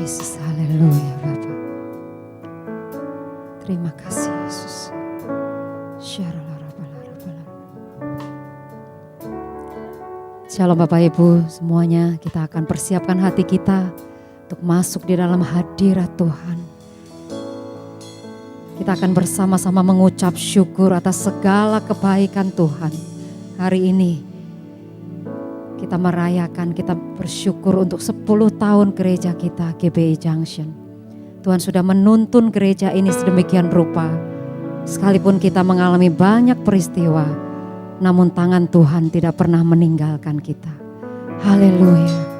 Yesus, haleluya Bapa. Terima kasih Yesus. Shalom Bapak Ibu semuanya, kita akan persiapkan hati kita untuk masuk di dalam hadirat Tuhan. Kita akan bersama-sama mengucap syukur atas segala kebaikan Tuhan. Hari ini kita merayakan, kita bersyukur untuk 10 tahun gereja kita GBI Junction. Tuhan sudah menuntun gereja ini sedemikian rupa. Sekalipun kita mengalami banyak peristiwa, namun tangan Tuhan tidak pernah meninggalkan kita. Haleluya.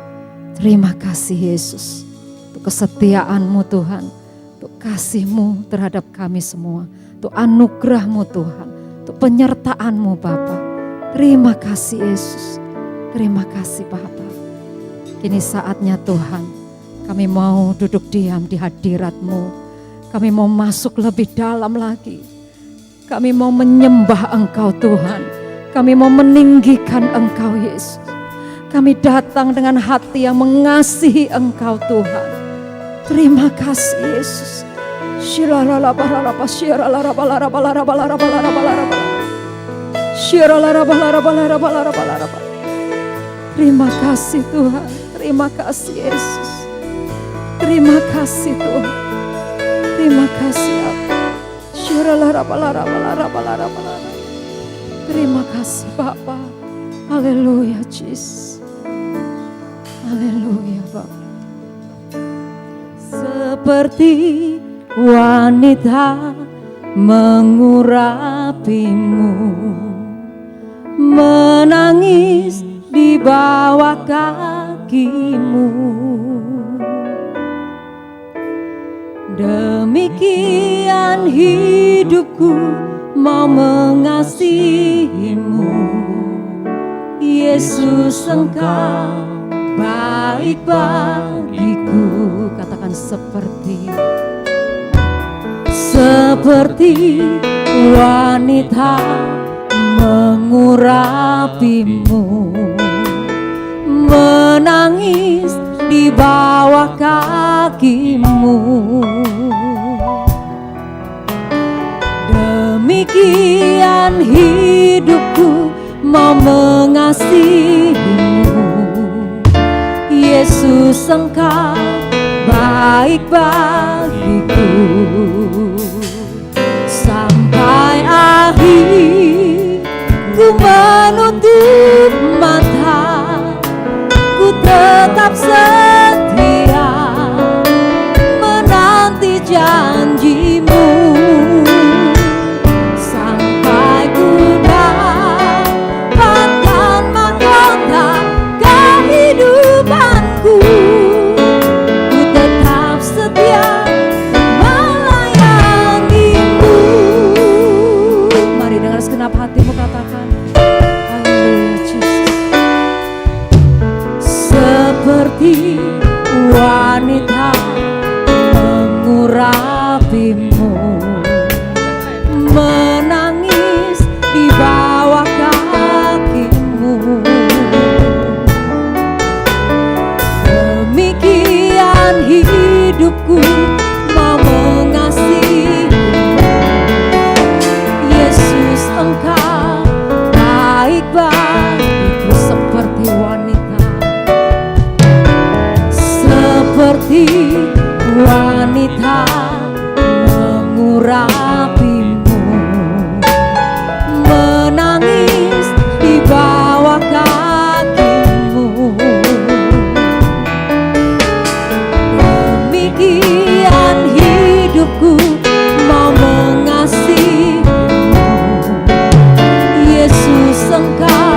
Terima kasih Yesus untuk kesetiaan-Mu Tuhan, untuk kasih-Mu terhadap kami semua, untuk anugerah-Mu Tuhan, untuk penyertaan-Mu Bapa. Terima kasih Yesus. Terima kasih Bapa. Kini saatnya Tuhan, kami mau duduk diam di hadirat-Mu. Kami mau masuk lebih dalam lagi. Kami mau menyembah Engkau Tuhan. Kami mau meninggikan Engkau Yesus. Kami datang dengan hati yang mengasihi Engkau Tuhan. Terima kasih Yesus. Terima kasih Tuhan. Terima kasih Yesus. Terima kasih Tuhan. Terima kasih Terima kasih Bapa. Haleluya Jesus. Haleluya Bapa. Seperti wanita mengurapimu, menangis di bawah kakimu. Demikian hidupku mau mengasihimu, Yesus Engkau baik bagiku. Katakan seperti wanita mengurapimu, menangis di bawah kakimu. Demikian hidupku mau mengasihimu, Yesus Engkau baik bagiku. Sampai akhir ku menutup mata, ku tetap setia menanti janjimu. Wanita mengurapimu, menangis di bawah kakimu. Demikian hidupku mau mengasihimu, Yesus Engkau baik bagiku. Seperti wanita mengurapimu, menangis di bawah kakimu. Demikian hidupku mau mengasihimu, Yesus Engkau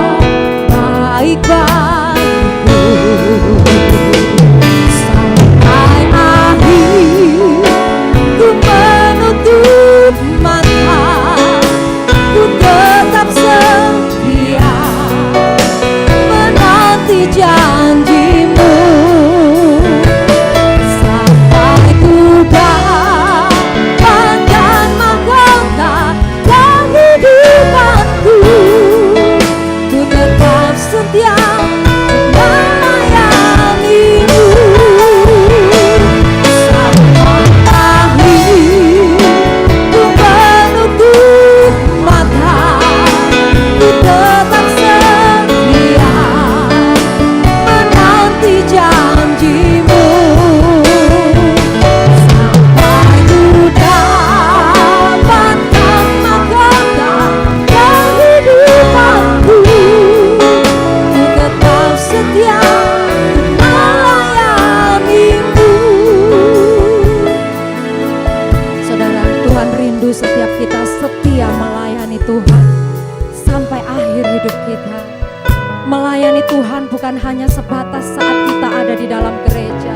Melayani Tuhan bukan hanya sebatas saat kita ada di dalam gereja,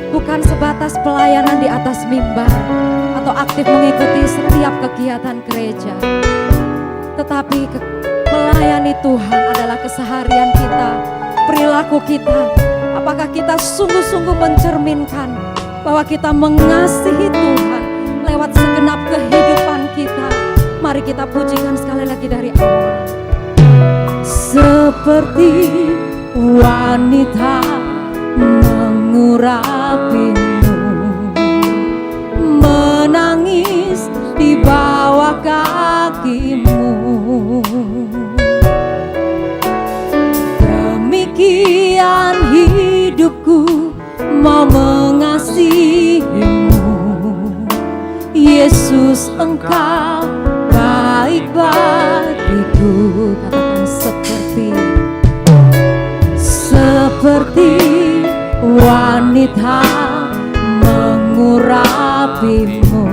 bukan sebatas pelayanan di atas mimbar atau aktif mengikuti setiap kegiatan gereja, tetapi melayani Tuhan adalah keseharian kita, perilaku kita. Apakah kita sungguh-sungguh mencerminkan bahwa kita mengasihi Tuhan lewat segenap kehidupan kita? Mari kita pujikan sekali lagi dari awal. Seperti wanita mengurapimu, menangis di bawah kakimu. Demikian hidupku mau mengasihimu, Yesus, Engkau baik bagiku. Katakan seperti wanita mengurapimu,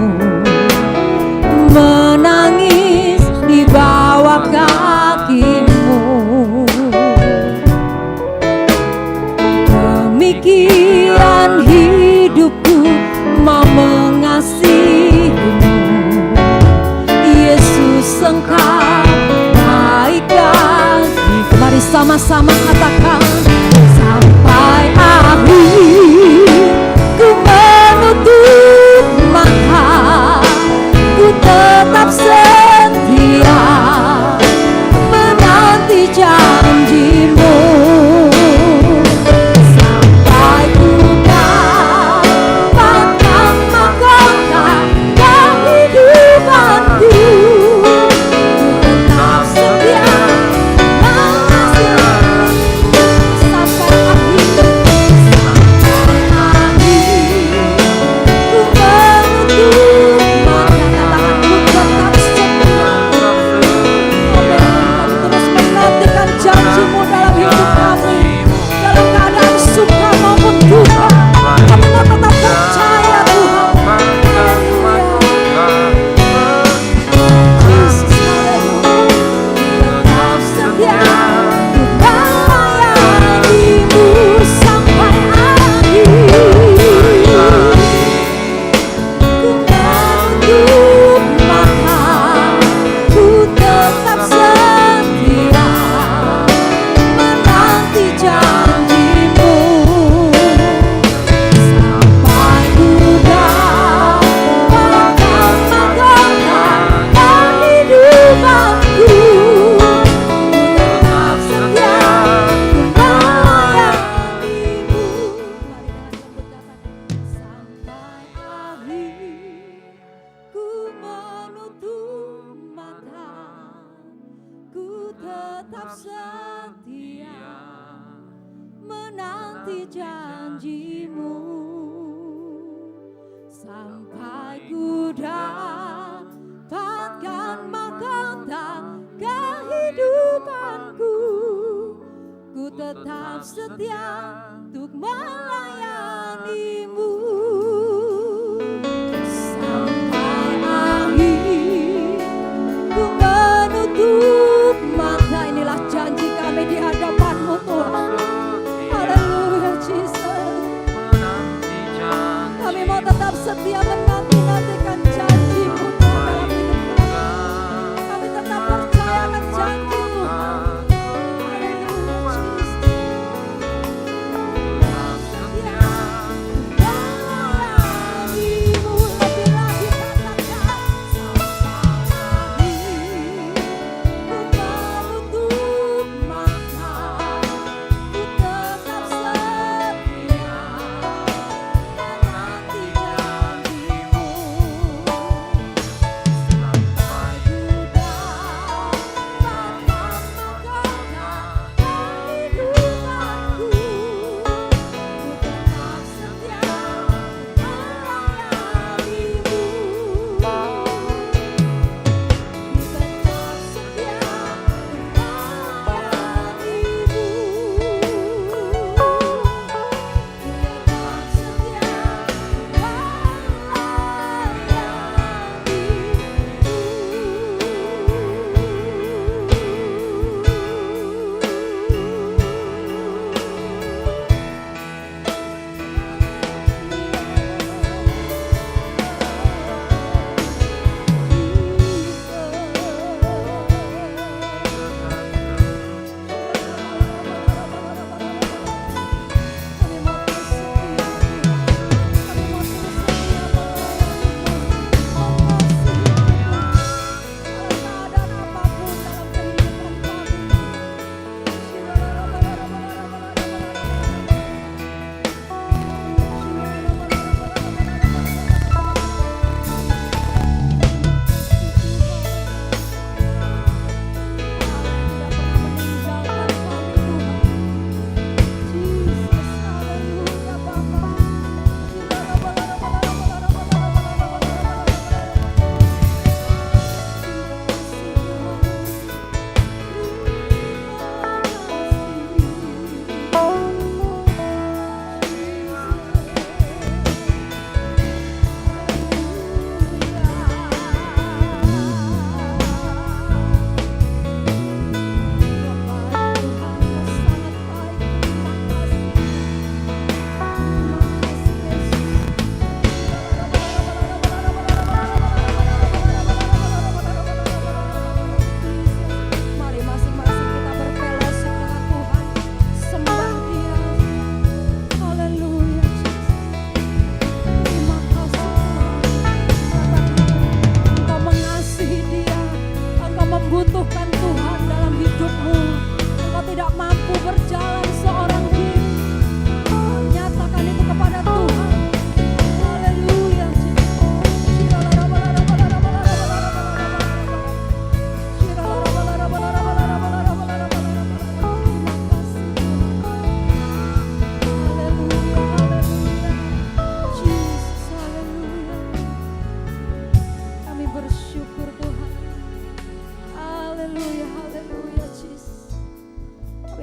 menangis di bawah kakimu. Demikian hidupku mau mengasihimu, Yesus, Engkau baik bagiku. Mari sama-sama katakan, sampai akhir ku menutup mata, ku tetap setia menanti janjimu. Sampai ku dapatkan mahkota kehidupanku, ku tetap setia menanti janjimu, sampai ku dapatkan mahkota kehidupanku, ku tetap setia untuk melayanimu. Sampai akhir ku menutup mata, inilah janji kami di hadapan-Mu Tuhan. Haleluya Jesus, kami mau tetap setia menanti-nantikan janji-Mu dalam hidup kami. Kami tetap percaya akan janji-Mu. Haleluya Jesus.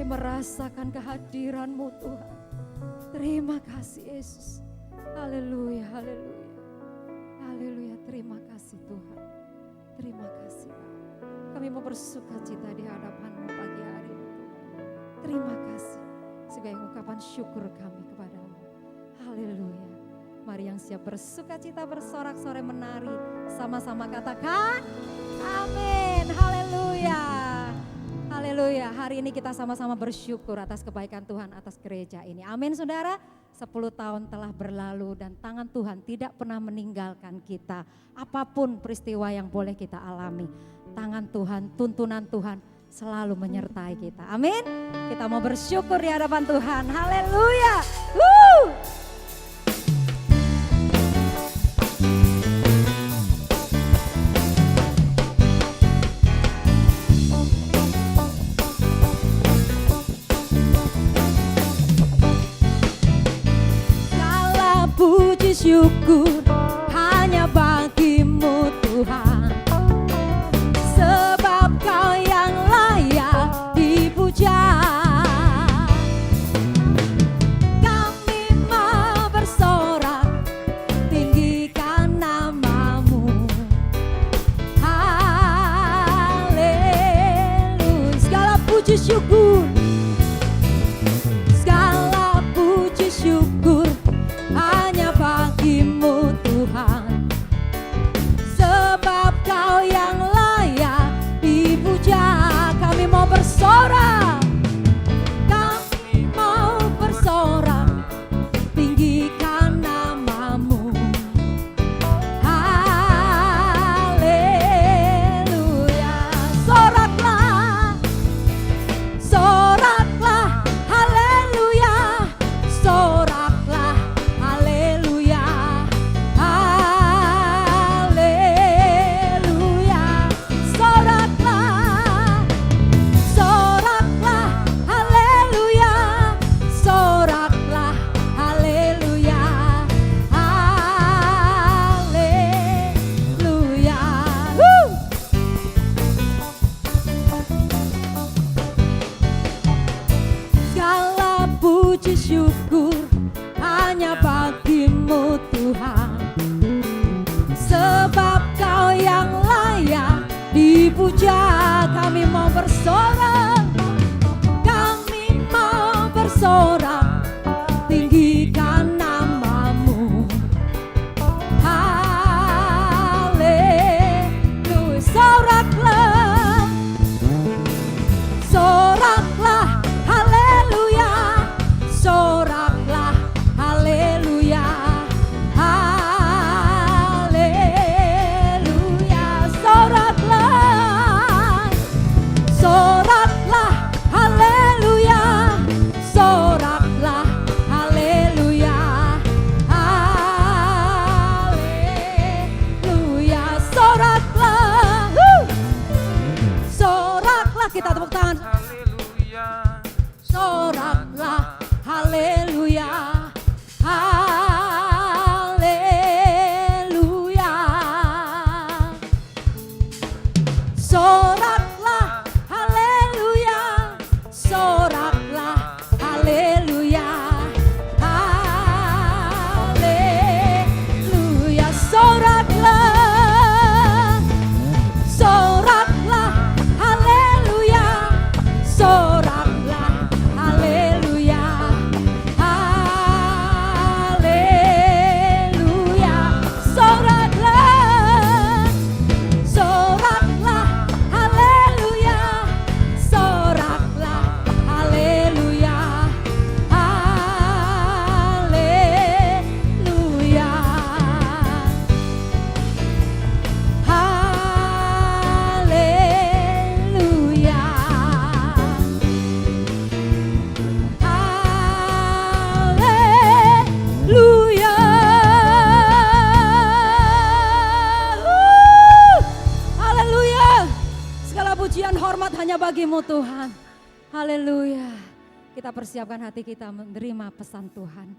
merasakan kehadiran-Mu Tuhan. Terima kasih Yesus. Haleluya, haleluya. Haleluya, terima kasih Tuhan. Terima kasih. Kami mau bersuka cita di hadapan-Mu pagi hari ini Tuhan. Terima kasih sebagai ungkapan syukur kami kepadamu. Haleluya. Mari yang siap bersuka cita bersorak-sorai menari. Sama-sama katakan amin. Haleluya. Haleluya. Hari ini kita sama-sama bersyukur atas kebaikan Tuhan atas gereja ini. Amin saudara. 10 tahun telah berlalu dan tangan Tuhan tidak pernah meninggalkan kita. Apapun peristiwa yang boleh kita alami. Tangan Tuhan, tuntunan Tuhan selalu menyertai kita. Amin. Kita mau bersyukur di hadapan Tuhan. Haleluya. Woo! Puji syukur hanya bagi-Mu Tuhan, sebab Kau yang layak dipuja. Kami mau bersorak, tinggikan nama-Mu. Haleluya. Segala puji syukur, segala puji syukur hanya bagi-Mu Tuhan, sebab Kau yang layak dipuja. Kami mau bersorak, kami mau bersorak, tinggikan nama-Mu. Haleluya. Soraklah, soraklah, haleluya. Soraklah, haleluya, haleluya. Soraklah, soraklah, haleluya. Soraklah, haleluya, haleluya. Segala puji syukur hanya bagi-Mu Tuhan, sebab Kau yang layak dipuja. Kami mau bersorak, kami mau bersorak, tinggikan nama-Mu. Haleluya. Soraklah, soraklah, haleluya. Soraklah, haleluya, haleluya. Soraklah, soraklah, haleluya. Soraklah, haleluya, haleluya. Soraklah, soraklah. Kita tepuk tangan. Soraklah, haleluya, haleluya. Soraklah, haleluya. Soraklah, haleluya, haleluya. Soraklah, soraklah, haleluya. Soraklah, haleluya, haleluya. Soraklah, soraklah, haleluya. Soraklah, haleluya, haleluya, haleluya, haleluya. Haleluya. Segala pujian hormat hanya bagi-Mu Tuhan. Haleluya. Kita persiapkan hati kita menerima pesan Tuhan.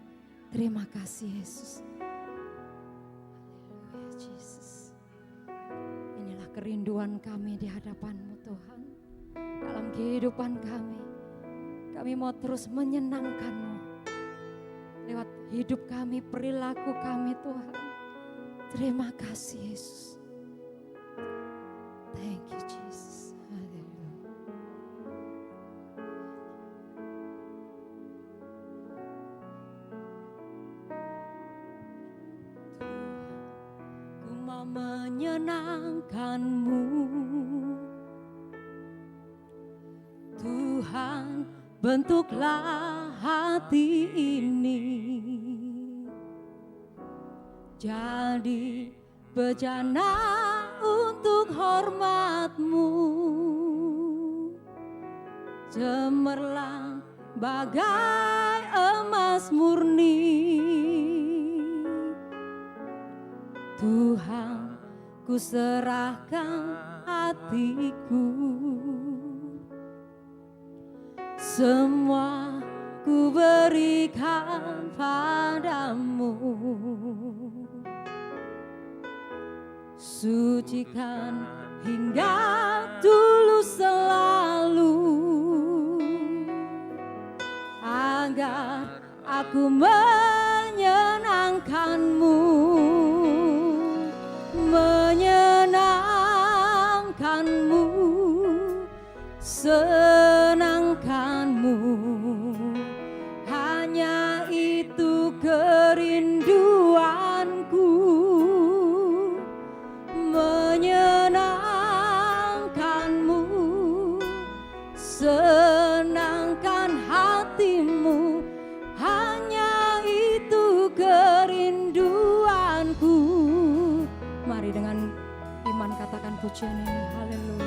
Terima kasih Yesus. Haleluya Yesus. Inilah kerinduan kami di hadapan-Mu Tuhan. Dalam kehidupan kami. Kami mau terus menyenangkan-Mu lewat hidup kami, perilaku kami Tuhan. Terima kasih Yesus. Thank you Jesus. Haleluya. Ku mau menyenangkan-Mu Tuhan, bentuklah hati ini jadi bejana untuk hormat-Mu, cemerlang bagai emas murni. Tuhan, ku serahkan hatiku, semua ku berikan padamu. Sucikan hingga tulus selalu, agar aku menyenangkan-Mu, menyenangkan-Mu, senangkan-Mu. Hanya itu kerinduanku, menyenangkan-Mu, senangkan hati-Mu. Hanya itu kerinduanku. Mari dengan iman katakan pujian ini. Haleluya.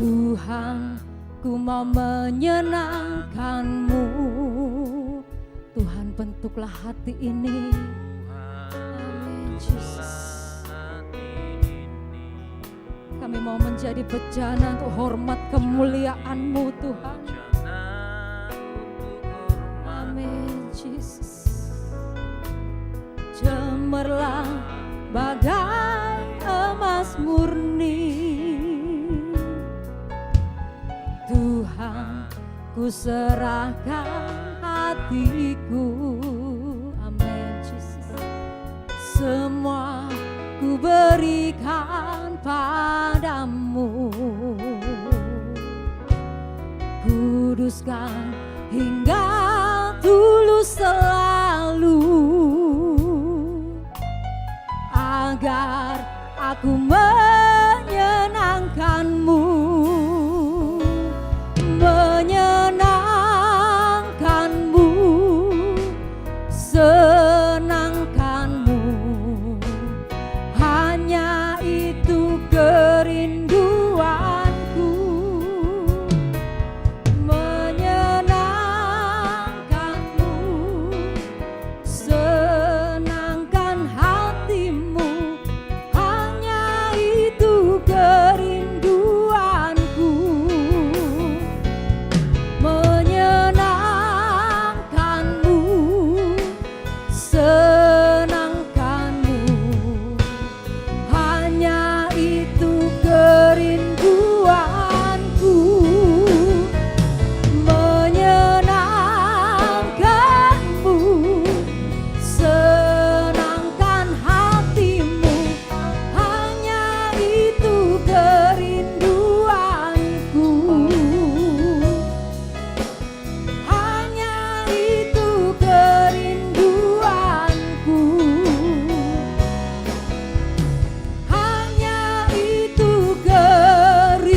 Tuhan, ku mau menyenangkan-Mu. Tuhan, bentuklah hati ini. Amin, Yesus. Kami mau menjadi bejana untuk hormat kemuliaan-Mu Tuhan. Amin, Yesus. Cemerlang bagai emas murni. Tuhan, ku serahkan hatiku. Amin, Yesus. Semua ku berikan padamu. Kuduskan hingga tulus selalu, agar aku menyenangkan-Mu, menyenangkan-Mu, senangkan-Mu. Hanya itu kerinduanku, menyenangkan-Mu, senangkan hati-Mu. Hanya itu kerinduanku, menyenangkan-Mu, senangkan-Mu. Hanya itu kerinduanku, menyenangkan-Mu, senangkan hati-Mu. Hanya itu kerinduanku, hanya itu kerinduanku, hanya itu kerinduanku.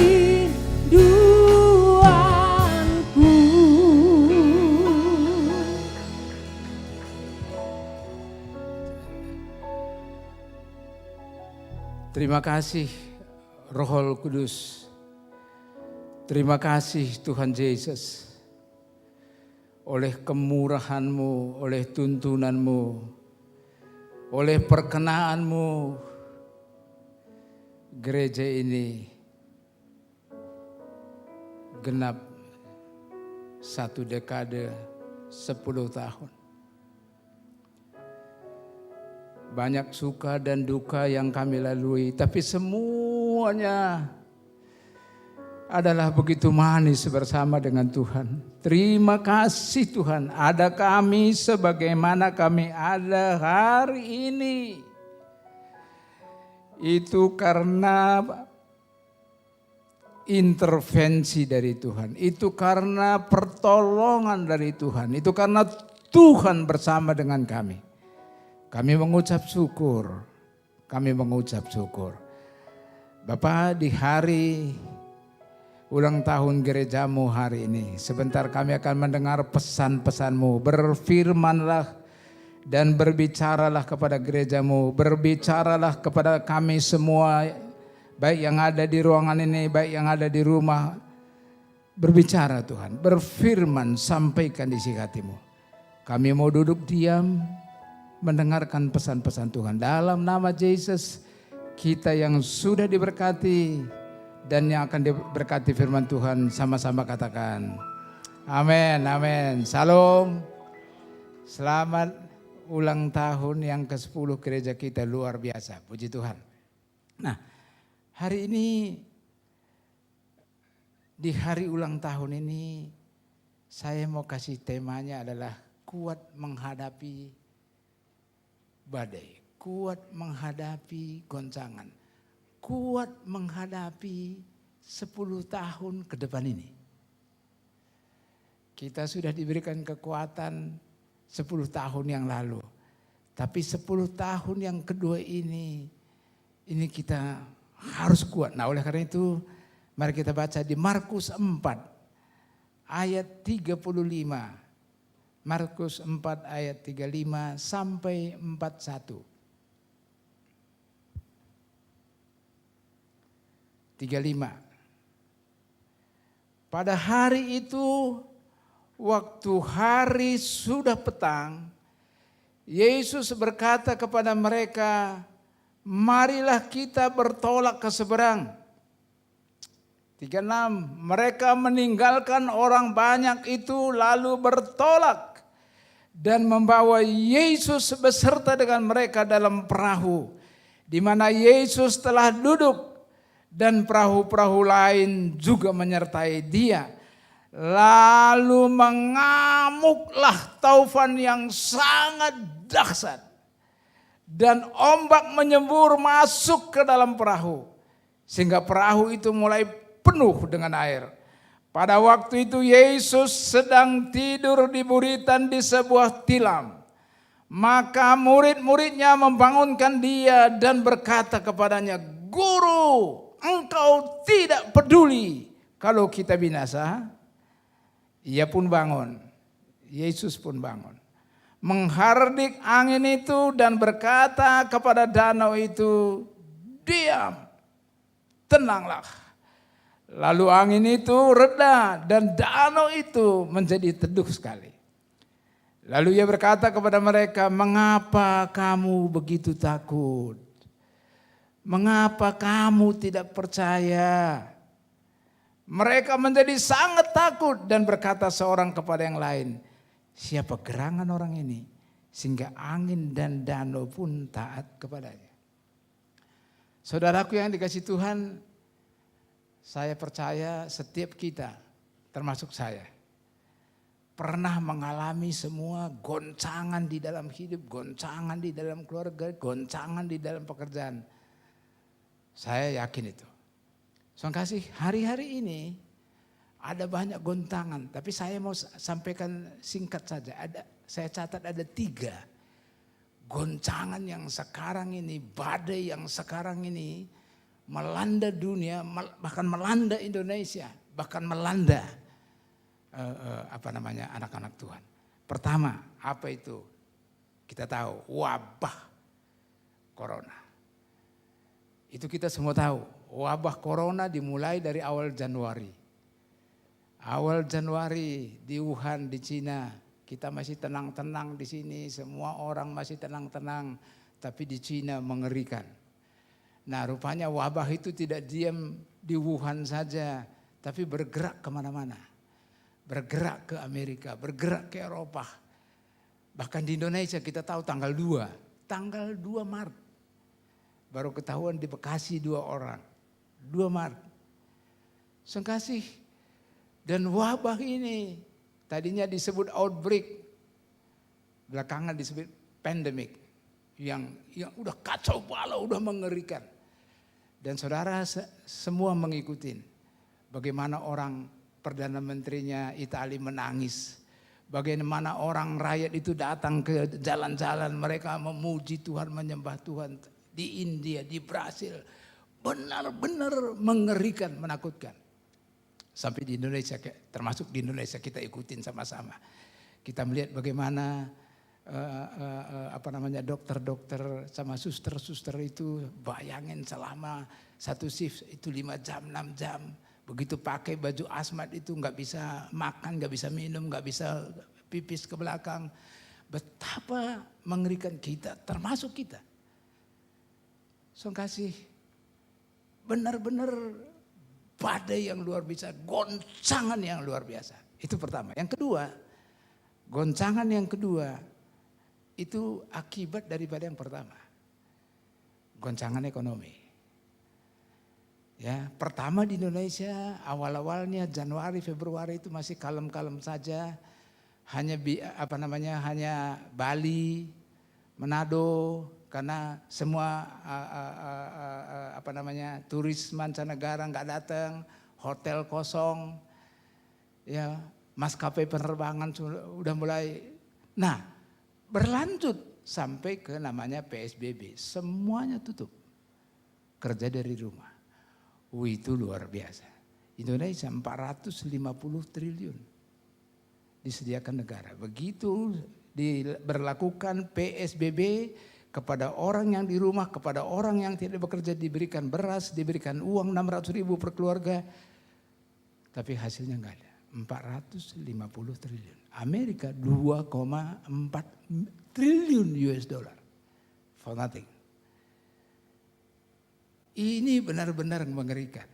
Terima kasih Roh Kudus. Terima kasih Tuhan Yesus. Oleh kemurahan-Mu, oleh tuntunan-Mu, oleh perkenan-Mu, gereja ini genap 1 dekade 10 tahun. Banyak suka dan duka yang kami lalui, tapi semuanya adalah begitu manis bersama dengan Tuhan. Terima kasih Tuhan, ada kami sebagaimana kami ada hari ini. Itu karena intervensi dari Tuhan, itu karena pertolongan dari Tuhan, itu karena Tuhan bersama dengan kami. Kami mengucap syukur, kami mengucap syukur. Bapak, di hari ulang tahun gerejamu hari ini, sebentar kami akan mendengar pesan-pesanmu. Berfirmanlah dan berbicaralah kepada gerejamu, berbicaralah kepada kami semua, baik yang ada di ruangan ini, baik yang ada di rumah. Berbicara Tuhan, berfirman, sampaikan isi hatimu. Kami mau duduk diam, mendengarkan pesan-pesan Tuhan. Dalam nama Yesus, kita yang sudah diberkati dan yang akan diberkati firman Tuhan, sama-sama katakan amin, amin. Salam, selamat ulang tahun yang ke-10 gereja kita, luar biasa, puji Tuhan. Nah, hari ini, di hari ulang tahun ini, saya mau kasih temanya adalah kuat menghadapi badai, kuat menghadapi goncangan, kuat menghadapi 10 tahun ke depan ini. Kita sudah diberikan kekuatan 10 tahun yang lalu. Tapi 10 tahun yang kedua ini kita harus kuat. Nah, oleh karena itu mari kita baca di Markus 4 ayat 35. Markus 4 ayat 35 sampai 41. 35. Pada hari itu, waktu hari sudah petang, Yesus berkata kepada mereka, marilah kita bertolak ke seberang. 36. Mereka meninggalkan orang banyak itu lalu bertolak dan membawa Yesus beserta dengan mereka dalam perahu, di mana Yesus telah duduk, dan perahu-perahu lain juga menyertai dia. Lalu mengamuklah taufan yang sangat dahsyat, dan ombak menyembur masuk ke dalam perahu, sehingga perahu itu mulai penuh dengan air. Pada waktu itu Yesus sedang tidur di buritan di sebuah tilam. Maka murid-muridnya membangunkan dia dan berkata kepadanya, Guru, engkau tidak peduli kalau kita binasa? Ia pun bangun, Yesus pun bangun, menghardik angin itu dan berkata kepada danau itu, diam, tenanglah. Lalu angin itu reda dan danau itu menjadi teduh sekali. Lalu ia berkata kepada mereka, mengapa kamu begitu takut? Mengapa kamu tidak percaya? Mereka menjadi sangat takut dan berkata seorang kepada yang lain, siapa gerangan orang ini sehingga angin dan danau pun taat kepadanya. Saudaraku yang dikasihi Tuhan, saya percaya setiap kita, termasuk saya, pernah mengalami semua goncangan di dalam hidup, goncangan di dalam keluarga, goncangan di dalam pekerjaan. Saya yakin itu. Soalnya kasih, hari-hari ini ada banyak goncangan, tapi saya mau sampaikan singkat saja. Saya catat ada 3 goncangan yang sekarang ini, badai yang sekarang ini melanda dunia, bahkan melanda Indonesia, bahkan melanda anak-anak Tuhan. Pertama, apa itu? Kita tahu, wabah corona. Itu kita semua tahu, wabah corona dimulai dari awal Januari. Awal Januari di Wuhan, di Cina, kita masih tenang-tenang di sini, semua orang masih tenang-tenang, tapi di Cina mengerikan. Nah, rupanya wabah itu tidak diam di Wuhan saja, tapi bergerak kemana-mana. Bergerak ke Amerika, bergerak ke Eropa. Bahkan di Indonesia kita tahu tanggal 2 Maret. Baru ketahuan di Bekasi 2 orang, 2 Maret. Sengkasih. Dan wabah ini tadinya disebut outbreak, belakangan disebut pandemic, yang udah kacau balau, udah mengerikan. Dan saudara semua mengikuti bagaimana orang Perdana Menterinya Italia menangis, bagaimana orang rakyat itu datang ke jalan-jalan, mereka memuji Tuhan, menyembah Tuhan. Di India, di Brasil, benar-benar mengerikan, menakutkan. Sampai di Indonesia, termasuk di Indonesia kita ikutin sama-sama. Kita melihat bagaimana dokter-dokter sama suster-suster itu, bayangin selama satu shift itu 5 jam, 6 jam. Begitu pakai baju asmat itu nggak bisa makan, nggak bisa minum, nggak bisa pipis ke belakang. Betapa mengerikan kita, termasuk kita. Kasih benar-benar badai yang luar biasa, goncangan yang luar biasa. Itu pertama. Yang kedua, goncangan yang kedua itu akibat daripada yang pertama. Goncangan ekonomi. Ya, pertama di Indonesia awal-awalnya Januari, Februari itu masih kalem-kalem saja. Hanya hanya Bali, Manado, karena semua turis mancanegara nggak datang, hotel kosong, ya maskapai penerbangan udah mulai. Nah, berlanjut sampai ke namanya PSBB, semuanya tutup, kerja dari rumah. Itu luar biasa. Indonesia 450 triliun disediakan negara. Begitu diberlakukan PSBB, kepada orang yang di rumah, kepada orang yang tidak bekerja diberikan beras, diberikan uang 600.000 per keluarga. Tapi hasilnya enggak ada. 450 triliun. Amerika 2,4 triliun US dollar. For nothing. Ini benar-benar mengerikan.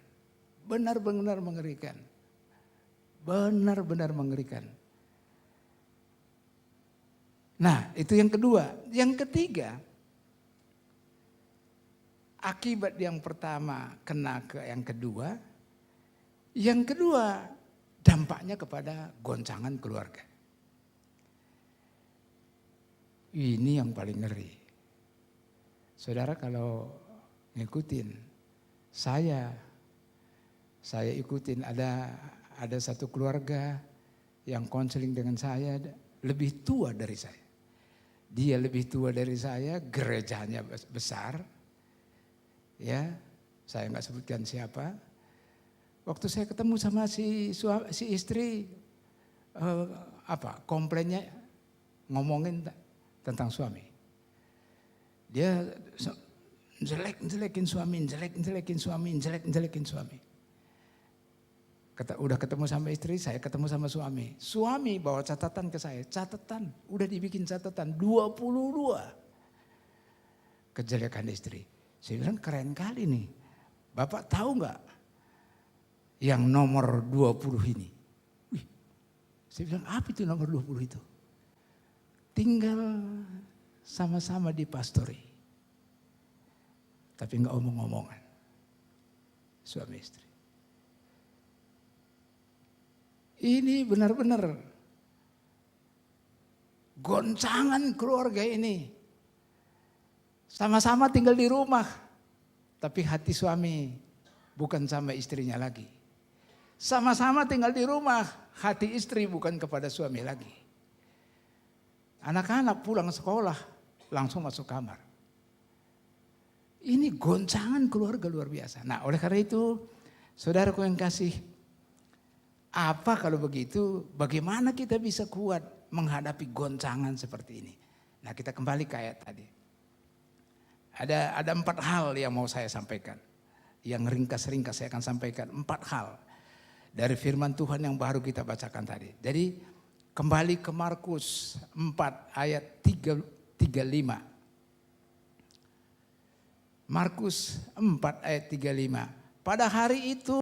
Benar-benar mengerikan. Benar-benar mengerikan. Nah, itu yang kedua. Yang ketiga, akibat yang pertama kena ke yang kedua dampaknya kepada goncangan keluarga. Ini yang paling ngeri. Saudara kalau ngikutin, saya ikutin ada satu keluarga yang konseling dengan saya lebih tua dari saya. Dia lebih tua dari saya, gerejanya besar. Ya, saya nggak sebutkan siapa. Waktu saya ketemu sama si istri, komplainnya ngomongin tentang suami. Dia jelek-jelekin suami. Udah ketemu sama istri, saya ketemu sama suami. Suami bawa catatan ke saya, udah dibikin catatan 22 kejelekan istri. Saya bilang keren kali nih, Bapak tahu nggak yang nomor 20 ini? Wih, saya bilang apa itu nomor 20 itu? Tinggal sama-sama di pastori, tapi nggak omong-omongan, suami istri. Ini benar-benar goncangan keluarga ini. Sama-sama tinggal di rumah, tapi hati suami bukan sama istrinya lagi. Sama-sama tinggal di rumah, hati istri bukan kepada suami lagi. Anak-anak pulang sekolah, langsung masuk kamar. Ini goncangan keluarga luar biasa. Nah, oleh karena itu, saudaraku yang kasih, apa kalau begitu, bagaimana kita bisa kuat menghadapi goncangan seperti ini? Nah, kita kembali ke ayat tadi. Ada 4 hal yang mau saya sampaikan. Yang ringkas-ringkas saya akan sampaikan 4 hal dari firman Tuhan yang baru kita bacakan tadi. Jadi kembali ke Markus 4 ayat 35. Markus 4 ayat 35. Pada hari itu,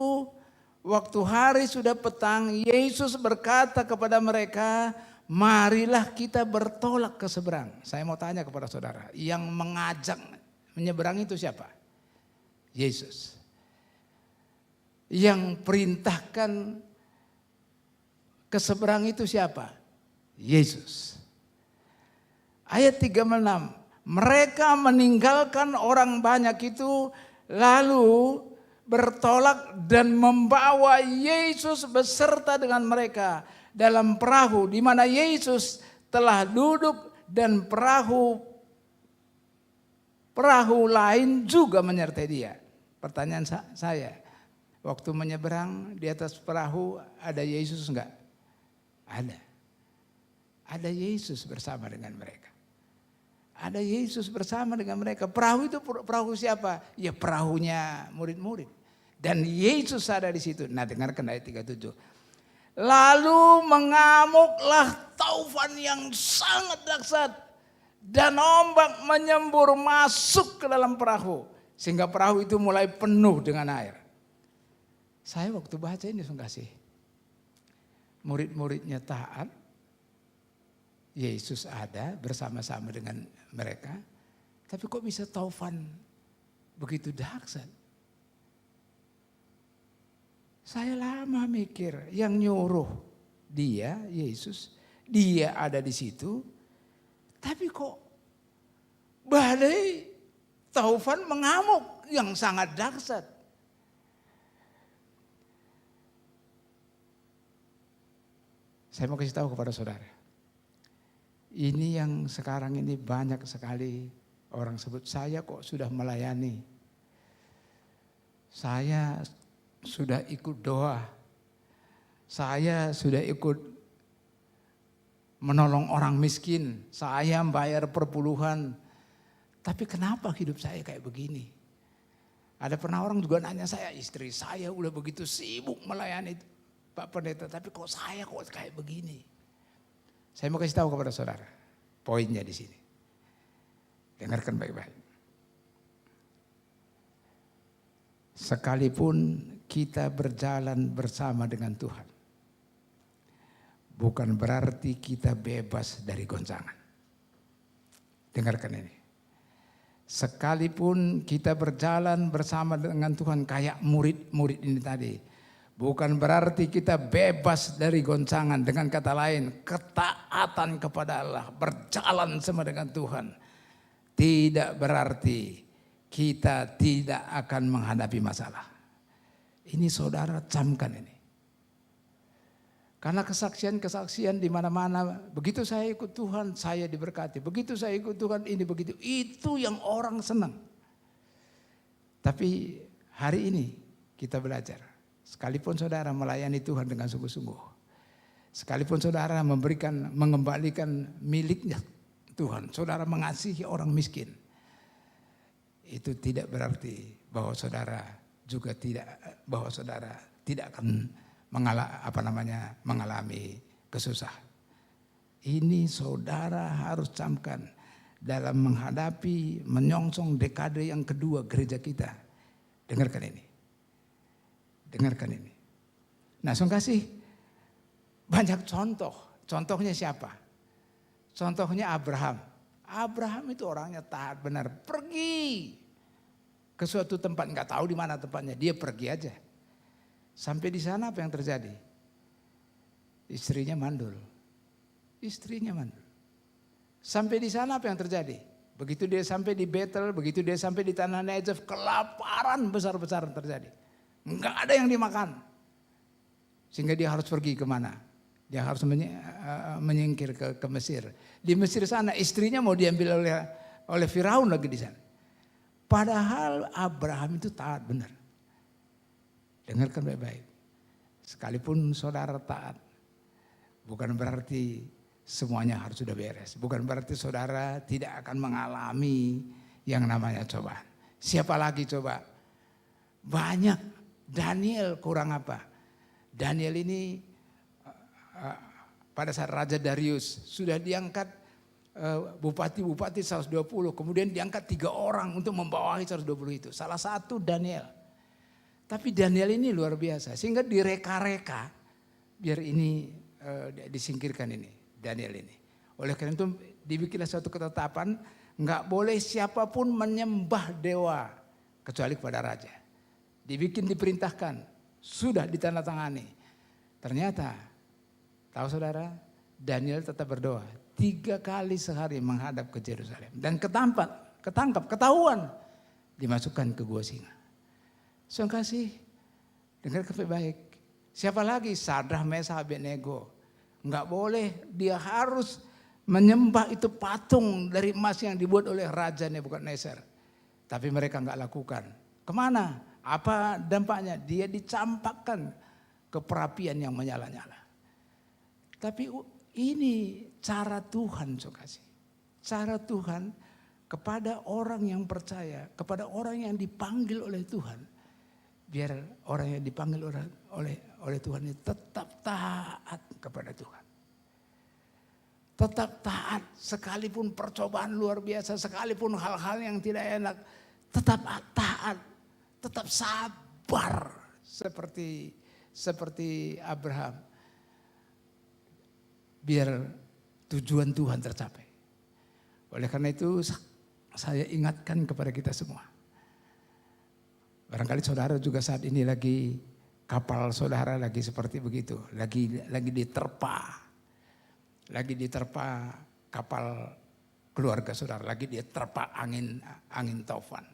waktu hari sudah petang, Yesus berkata kepada mereka, marilah kita bertolak ke seberang. Saya mau tanya kepada saudara, yang mengajak menyeberang itu siapa? Yesus. Yang perintahkan ke seberang itu siapa? Yesus. Ayat 36, mereka meninggalkan orang banyak itu lalu bertolak dan membawa Yesus beserta dengan mereka dalam perahu di mana Yesus telah duduk dan perahu lain juga menyertai dia. Pertanyaan saya, waktu menyeberang di atas perahu ada Yesus enggak? Ada. Ada Yesus bersama dengan mereka. Ada Yesus bersama dengan mereka. Perahu itu perahu siapa? Ya perahunya murid-murid. Dan Yesus ada di situ. Nah, dengarkan ayat 37. Lalu mengamuklah taufan yang sangat dahsyat dan ombak menyembur masuk ke dalam perahu sehingga perahu itu mulai penuh dengan air. Saya waktu baca ini sungguh kasih. Murid-muridnya taat. Yesus ada bersama-sama dengan mereka. Tapi kok bisa taufan begitu dahsyat? Saya lama mikir yang nyuruh dia, Yesus, dia ada di situ. Tapi kok badai taufan mengamuk yang sangat dahsyat. Saya mau kasih tahu kepada saudara. Ini yang sekarang ini banyak sekali orang sebut, saya kok sudah melayani. Saya sudah ikut doa. Saya sudah ikut menolong orang miskin. Saya bayar perpuluhan. Tapi kenapa hidup saya kayak begini? Ada pernah orang juga nanya saya, istri saya udah begitu sibuk melayani Pak Pendeta. Tapi kok saya kok kayak begini? Saya mau kasih tahu kepada saudara, poinnya di sini. Dengarkan baik-baik. Sekalipun kita berjalan bersama dengan Tuhan, bukan berarti kita bebas dari goncangan. Dengarkan ini. Sekalipun kita berjalan bersama dengan Tuhan kayak murid-murid ini tadi, bukan berarti kita bebas dari goncangan. Dengan kata lain, ketaatan kepada Allah, berjalan sama dengan Tuhan, tidak berarti kita tidak akan menghadapi masalah. Ini saudara camkan ini. Karena kesaksian-kesaksian di mana-mana, begitu saya ikut Tuhan, saya diberkati. Begitu saya ikut Tuhan, ini begitu. Itu yang orang senang. Tapi hari ini kita belajar. Sekalipun saudara melayani Tuhan dengan sungguh-sungguh. Sekalipun saudara mengembalikan miliknya Tuhan. Saudara mengasihi orang miskin. Itu tidak berarti bahwa saudara tidak akan mengalami kesusahan. Ini saudara harus camkan dalam menghadapi menyongsong dekade yang kedua gereja kita. Dengarkan ini. Dengarkan ini. Nah, sungguh kasih banyak contoh. Contohnya siapa? Contohnya Abraham. Abraham itu orangnya taat benar. Pergi ke suatu tempat, nggak tahu di mana tempatnya. Dia pergi aja. Sampai di sana apa yang terjadi? Istrinya mandul. Istrinya mandul. Sampai di sana apa yang terjadi? Begitu dia sampai di Betel, begitu dia sampai di tanah Negev, kelaparan besar-besaran terjadi. Enggak ada yang dimakan. Sehingga dia harus pergi kemana? Dia harus menyingkir ke Mesir. Di Mesir sana istrinya mau diambil oleh Firaun lagi di sana. Padahal Abraham itu taat benar. Dengarkan baik-baik. Sekalipun saudara taat, bukan berarti semuanya harus sudah beres. Bukan berarti saudara tidak akan mengalami yang namanya cobaan. Siapa lagi coba? Banyak. Daniel kurang apa? Daniel ini pada saat Raja Darius sudah diangkat bupati-bupati 120. Kemudian diangkat 3 orang untuk membawahi 120 itu. Salah satu Daniel. Tapi Daniel ini luar biasa. Sehingga direka-reka biar ini disingkirkan ini. Daniel ini. Oleh karena itu dibikinlah suatu ketetapan. Enggak boleh siapapun menyembah dewa kecuali kepada raja. Diperintahkan sudah ditandatangani. Ternyata, tahu saudara, Daniel tetap berdoa 3 kali sehari menghadap ke Yerusalem. Dan ketangkap, ketahuan, dimasukkan ke gua singa. Saudara kasih, dengar baik. Siapa lagi? Sadrah, Mesah, Abednego. Enggak boleh, dia harus menyembah itu patung dari emas yang dibuat oleh Raja Nebukadnezar. Tapi mereka enggak lakukan. Kemana? Apa dampaknya? Dia dicampakkan ke perapian yang menyala-nyala. Tapi ini cara Tuhan, saudara kasih. Cara Tuhan kepada orang yang percaya, kepada orang yang dipanggil oleh Tuhan. Biar orang yang dipanggil oleh Tuhan ini tetap taat kepada Tuhan. Tetap taat sekalipun percobaan luar biasa, sekalipun hal-hal yang tidak enak. Tetap taat, tetap sabar seperti Abraham. Biar tujuan Tuhan tercapai. Oleh karena itu saya ingatkan kepada kita semua. Barangkali saudara juga saat ini lagi kapal saudara lagi seperti begitu, lagi diterpa kapal keluarga saudara, lagi diterpa angin taufan.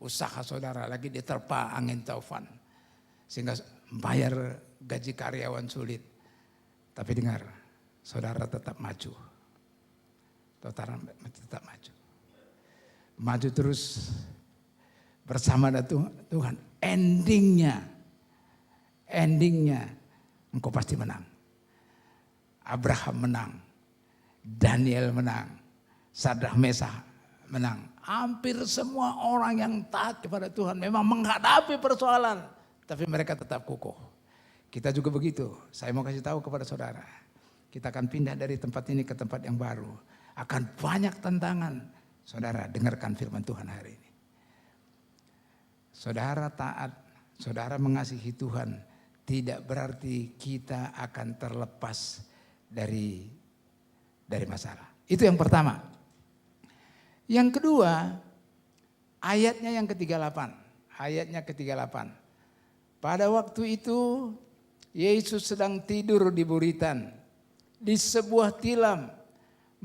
Usaha saudara lagi diterpa angin taufan, sehingga bayar gaji karyawan sulit. Tapi dengar, saudara tetap maju, tetap maju, maju terus. Bersama Tuhan, endingnya engkau pasti menang. Abraham menang, Daniel menang, Sadrah, Mesah menang. Hampir semua orang yang taat kepada Tuhan memang menghadapi persoalan, tapi mereka tetap kokoh. Kita juga begitu. Saya mau kasih tahu kepada saudara, kita akan pindah dari tempat ini ke tempat yang baru. Akan banyak tantangan. Saudara, dengarkan firman Tuhan hari ini. Saudara taat, saudara mengasihi Tuhan, tidak berarti kita akan terlepas dari masalah. Itu yang pertama. Yang kedua, ayatnya yang ke-38. Ayatnya ke-38. Pada waktu itu, Yesus sedang tidur di buritan, di sebuah tilam.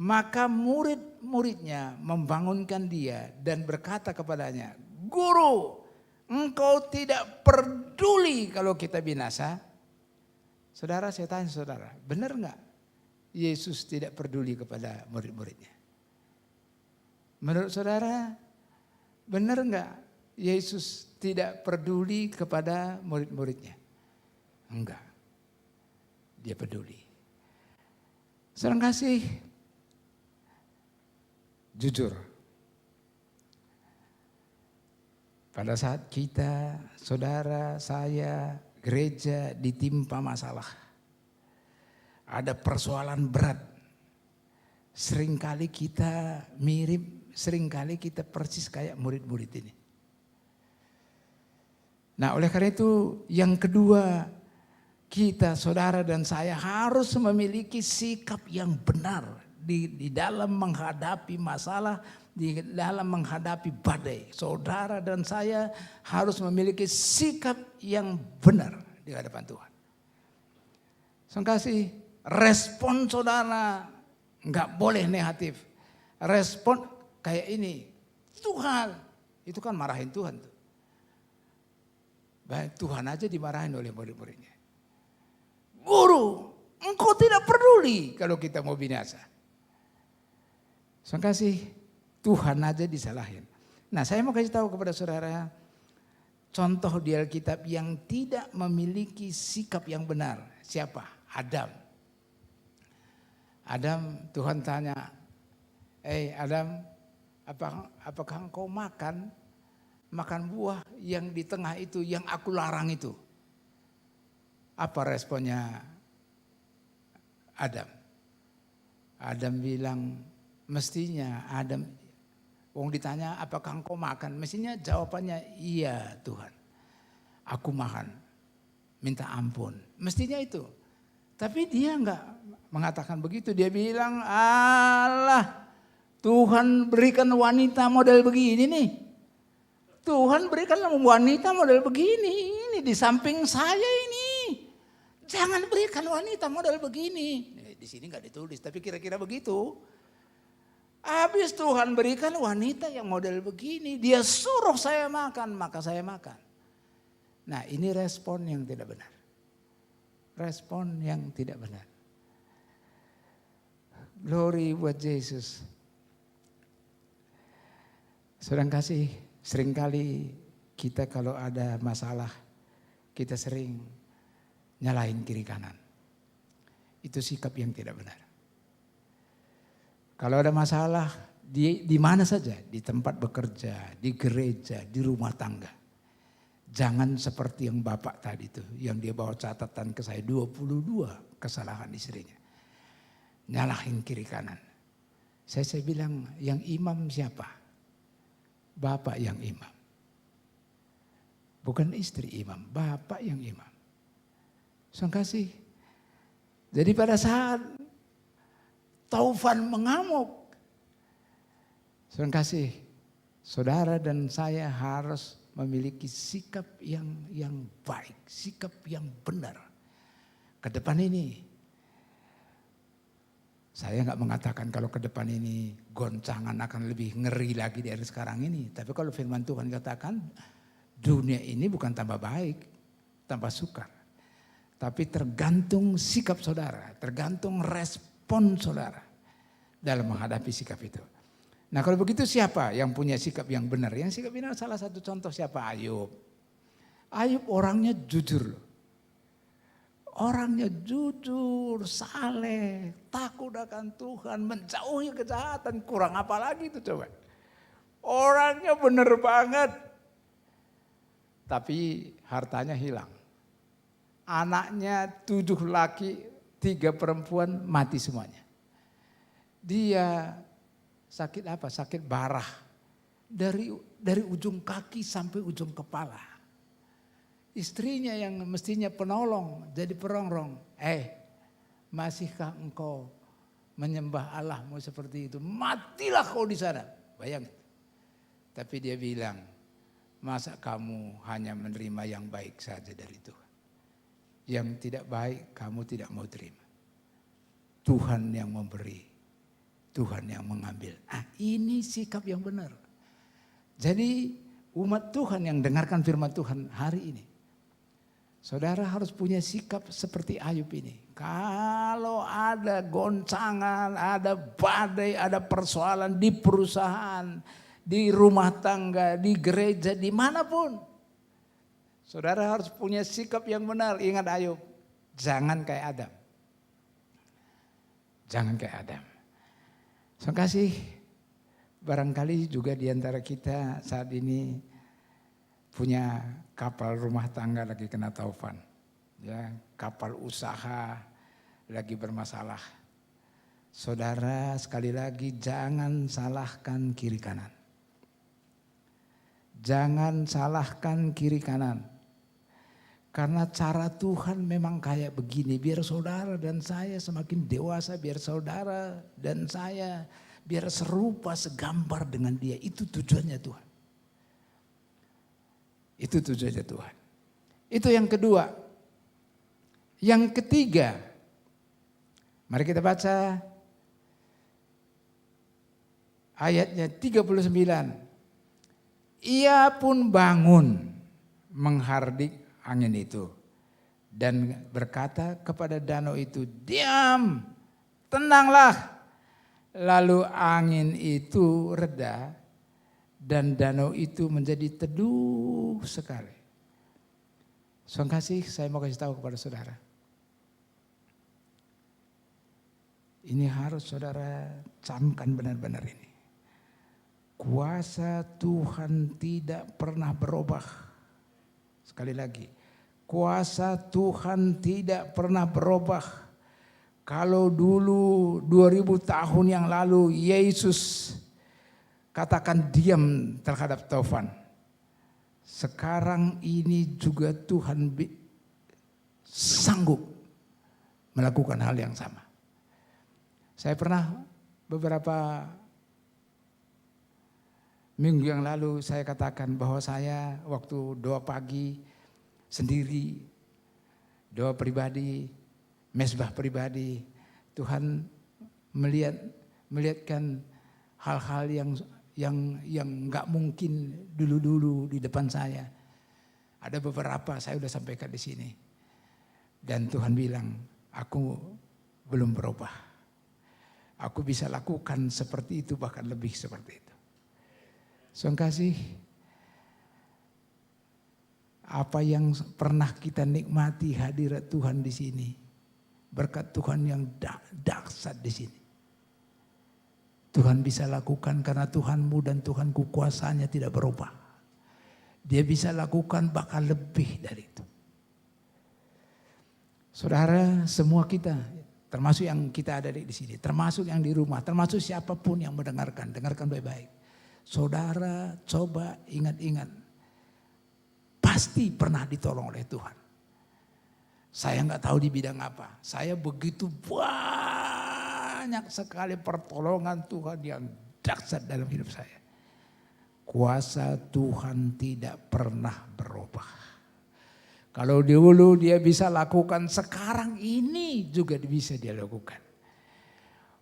Maka murid-muridnya membangunkan dia dan berkata kepadanya, "Guru, engkau tidak peduli kalau kita binasa?" Saudara, saya tanya saudara, benar enggak Yesus tidak peduli kepada murid-muridnya? Menurut saudara, benar enggak Yesus tidak peduli kepada murid-muridnya? Enggak. Dia peduli. Saudara kasih, jujur. Pada saat kita, saudara, saya, gereja ditimpa masalah. Ada persoalan berat. Seringkali kita mirip, seringkali kita persis kayak murid-murid ini. Nah, oleh karena itu yang kedua, kita, saudara dan saya harus memiliki sikap yang benar di dalam menghadapi masalah, di dalam menghadapi badai. Saudara dan saya harus memiliki sikap yang benar di hadapan Tuhan. Saudara kasih, respon saudara enggak boleh negatif. Respon kayak ini, Tuhan, itu kan marahin Tuhan tuh. Baik, Tuhan aja dimarahin oleh murid-muridnya. Guru, engkau tidak peduli kalau kita mau binasa. Saudara kasih, Tuhan aja disalahin. Nah, saya mau kasih tahu kepada saudara contoh di Alkitab yang tidak memiliki sikap yang benar. Siapa? Adam. Adam, Tuhan tanya, Adam, apakah engkau makan buah yang di tengah itu, yang aku larang itu? Apa responnya Adam? Adam bilang, mestinya Adam, wong ditanya apakah engkau makan, mestinya jawabannya iya Tuhan, aku makan, minta ampun, mestinya itu. Tapi dia enggak mengatakan begitu, dia bilang, Allah, Tuhan berikan wanita model begini nih, Tuhan berikan wanita model begini, ini di samping saya ini. Jangan berikan wanita model begini. Di sini nggak ditulis, tapi kira-kira begitu. Habis Tuhan berikan wanita yang model begini, dia suruh saya makan, maka saya makan. Nah, ini respon yang tidak benar. Respon yang tidak benar. Glory buat Yesus. Saudara kasih, seringkali kita kalau ada masalah, kita sering nyalahin kiri kanan. Itu sikap yang tidak benar. Kalau ada masalah di mana saja, di tempat bekerja, di gereja, di rumah tangga. Jangan seperti yang Bapak tadi tuh, yang dia bawa catatan ke saya 22 kesalahan istrinya. Nyalahin kiri kanan. Saya bilang yang imam siapa? Bapak yang imam. Bukan istri imam, Bapak yang imam. Saudara kasih. Jadi pada saat Taufan mengamuk, saudara kasih, saudara dan saya harus memiliki sikap yang baik, sikap yang benar. Ke depan ini, saya nggak mengatakan kalau ke depan ini goncangan akan lebih ngeri lagi dari sekarang ini. Tapi kalau firman Tuhan katakan dunia ini bukan tambah baik, tambah sukar. Tapi tergantung sikap saudara, tergantung respon saudara dalam menghadapi sikap itu. Nah kalau begitu siapa yang punya sikap yang benar? Yang sikap benar salah satu contoh siapa? Ayub. Ayub orangnya jujur loh. Orangnya jujur, saleh, takut akan Tuhan, menjauhi kejahatan. Kurang apa lagi itu coba. Orangnya benar banget. Tapi hartanya hilang. Anaknya 7 laki, 3 perempuan mati semuanya. Dia sakit apa? Sakit barah. Dari ujung kaki sampai ujung kepala. Istrinya yang mestinya penolong jadi perongrong. Masihkah engkau menyembah Allahmu seperti itu? Matilah kau di sana. Bayangin. Tapi dia bilang, masa kamu hanya menerima yang baik saja dari Tuhan? Yang tidak baik kamu tidak mau terima. Tuhan yang memberi, Tuhan yang mengambil. Ini sikap yang benar. Jadi umat Tuhan yang dengarkan firman Tuhan hari ini, saudara harus punya sikap seperti Ayub ini. Kalau ada goncangan, ada badai, ada persoalan di perusahaan, di rumah tangga, di gereja, dimanapun, saudara harus punya sikap yang benar. Ingat Ayub, jangan kayak Adam. Jangan kayak Adam. So kasih, barangkali juga di antara kita saat ini punya kapal rumah tangga lagi kena taufan. Ya, kapal usaha lagi bermasalah. Saudara sekali lagi jangan salahkan kiri kanan. Jangan salahkan kiri kanan. Karena cara Tuhan memang kayak begini. Biar saudara dan saya semakin dewasa. Biar saudara dan saya biar serupa segambar dengan dia. Itu tujuannya Tuhan. Itu tujuannya Tuhan. Itu yang kedua. Yang ketiga. Mari kita baca ayatnya 39. Ia pun bangun menghardik angin itu dan berkata kepada danau itu, diam, tenanglah. Lalu angin itu reda dan danau itu menjadi teduh sekali. Saudara kasih, saya mau kasih tahu kepada saudara. Ini harus saudara camkan benar-benar ini. Kuasa Tuhan tidak pernah berubah. Sekali lagi, kuasa Tuhan tidak pernah berubah. Kalau dulu 2000 tahun yang lalu Yesus katakan diam terhadap taufan. Sekarang ini juga Tuhan sanggup melakukan hal yang sama. Saya pernah beberapa minggu yang lalu saya katakan bahwa saya waktu doa pagi sendiri, doa pribadi, mezbah pribadi. Tuhan melihatkan hal-hal yang nggak mungkin dulu di depan saya. Ada beberapa saya udah sampaikan di sini. Dan Tuhan bilang, aku belum berubah. Aku bisa lakukan seperti itu, bahkan lebih seperti itu. Saudara kasih, apa yang pernah kita nikmati hadirat Tuhan di sini, berkat Tuhan yang dahsyat di sini, Tuhan bisa lakukan karena Tuhanmu dan Tuhanku kuasanya tidak berubah. Dia bisa lakukan bahkan lebih dari itu. Saudara, semua kita, termasuk yang kita ada di sini, termasuk yang di rumah, termasuk siapapun yang mendengarkan, dengarkan baik-baik. Saudara, coba ingat-ingat, pasti pernah ditolong oleh Tuhan. Saya nggak tahu di bidang apa, saya begitu banyak sekali pertolongan Tuhan yang dahsyat dalam hidup saya. Kuasa Tuhan tidak pernah berubah. Kalau dulu dia bisa lakukan, sekarang ini juga bisa dia lakukan.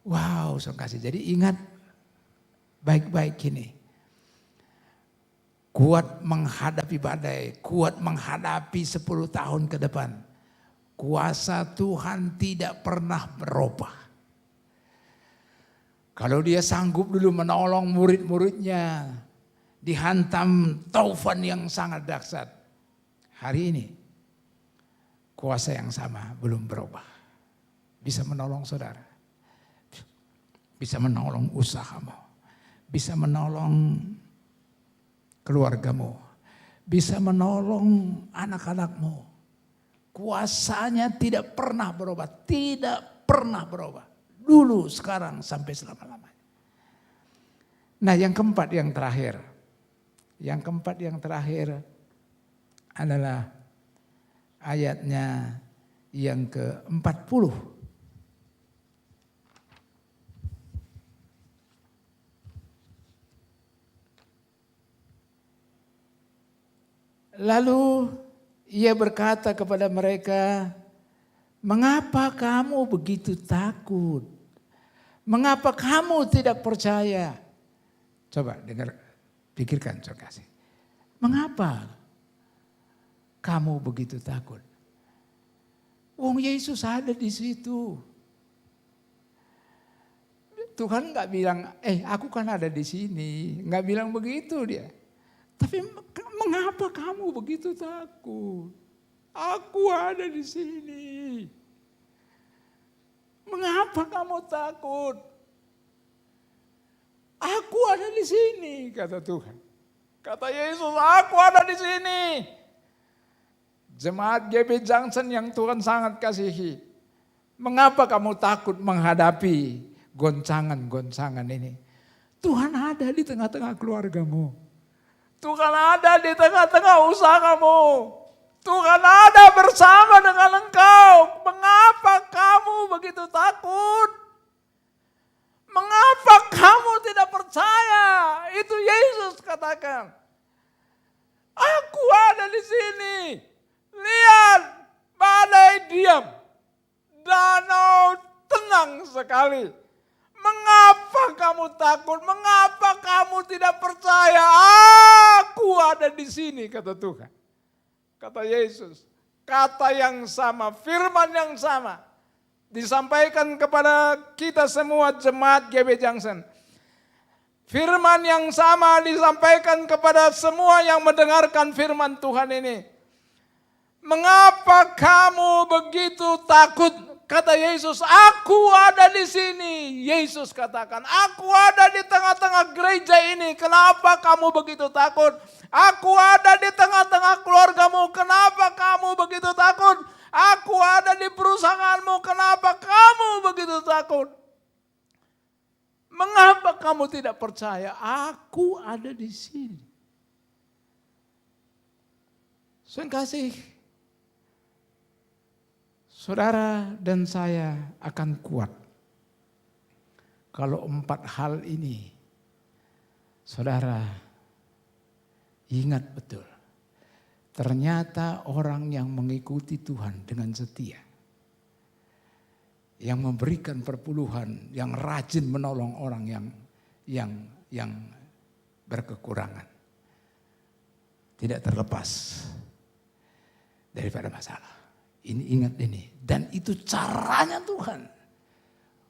Wow, saudara kasih. Jadi ingat baik-baik ini. Kuat menghadapi badai, kuat menghadapi 10 tahun ke depan. Kuasa Tuhan tidak pernah berubah. Kalau dia sanggup dulu menolong murid-muridnya, dihantam taufan yang sangat dahsyat. Hari ini kuasa yang sama belum berubah. Bisa menolong saudara. Bisa menolong usahamu. Bisa menolong keluargamu. Bisa menolong anak-anakmu. Kuasanya tidak pernah berubah. Tidak pernah berubah. Dulu, sekarang, sampai selama-lamanya. Nah, yang keempat yang terakhir. Yang keempat yang terakhir adalah ayatnya yang ke-40. Lalu ia berkata kepada mereka, mengapa kamu begitu takut? Mengapa kamu tidak percaya? Coba dengar, pikirkan, coba kasih. Mengapa kamu begitu takut? Wong Yesus ada di situ. Tuhan nggak bilang, aku kan ada di sini. Nggak bilang begitu dia. Tapi mengapa kamu begitu takut? Aku ada di sini. Mengapa kamu takut? Aku ada di sini, kata Tuhan. Kata Yesus, aku ada di sini. Jemaat GB Junction yang Tuhan sangat kasihi. Mengapa kamu takut menghadapi goncangan-goncangan ini? Tuhan ada di tengah-tengah keluargamu. Tuhan ada di tengah-tengah usahamu. Tuhan ada bersama dengan engkau. Mengapa kamu begitu takut? Mengapa kamu tidak percaya? Itu Yesus katakan. Aku ada di sini. Lihat, badai diam. Danau tenang sekali. Mengapa kamu takut? Mengapa kamu tidak percaya? Aku ada di sini, kata Tuhan. Kata Yesus. Kata yang sama, firman yang sama. Disampaikan kepada kita semua jemaat GB Junction. Firman yang sama disampaikan kepada semua yang mendengarkan firman Tuhan ini. Mengapa kamu begitu takut? Kata Yesus, aku ada di sini. Yesus katakan, aku ada di tengah-tengah gereja ini. Kenapa kamu begitu takut? Aku ada di tengah-tengah keluargamu. Kenapa kamu begitu takut? Aku ada di perusahaanmu. Kenapa kamu begitu takut? Mengapa kamu tidak percaya? Aku ada di sini. Saudara kasih, saudara dan saya akan kuat kalau 4 hal ini, saudara, ingat betul. Ternyata orang yang mengikuti Tuhan dengan setia, yang memberikan perpuluhan, yang rajin menolong orang yang berkekurangan, tidak terlepas daripada masalah. Ini ingat ini, dan itu caranya Tuhan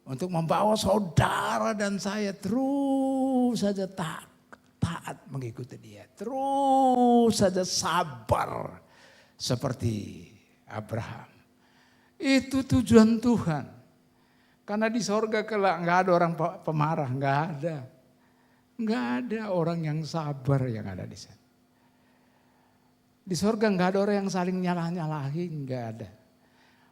untuk membawa saudara dan saya terus saja taat mengikuti Dia, terus saja sabar seperti Abraham. Itu tujuan Tuhan. Karena di sorga kelak nggak ada orang pemarah, nggak ada orang yang sabar yang ada di sana. Di sorga nggak ada orang yang saling nyalahin, nggak ada.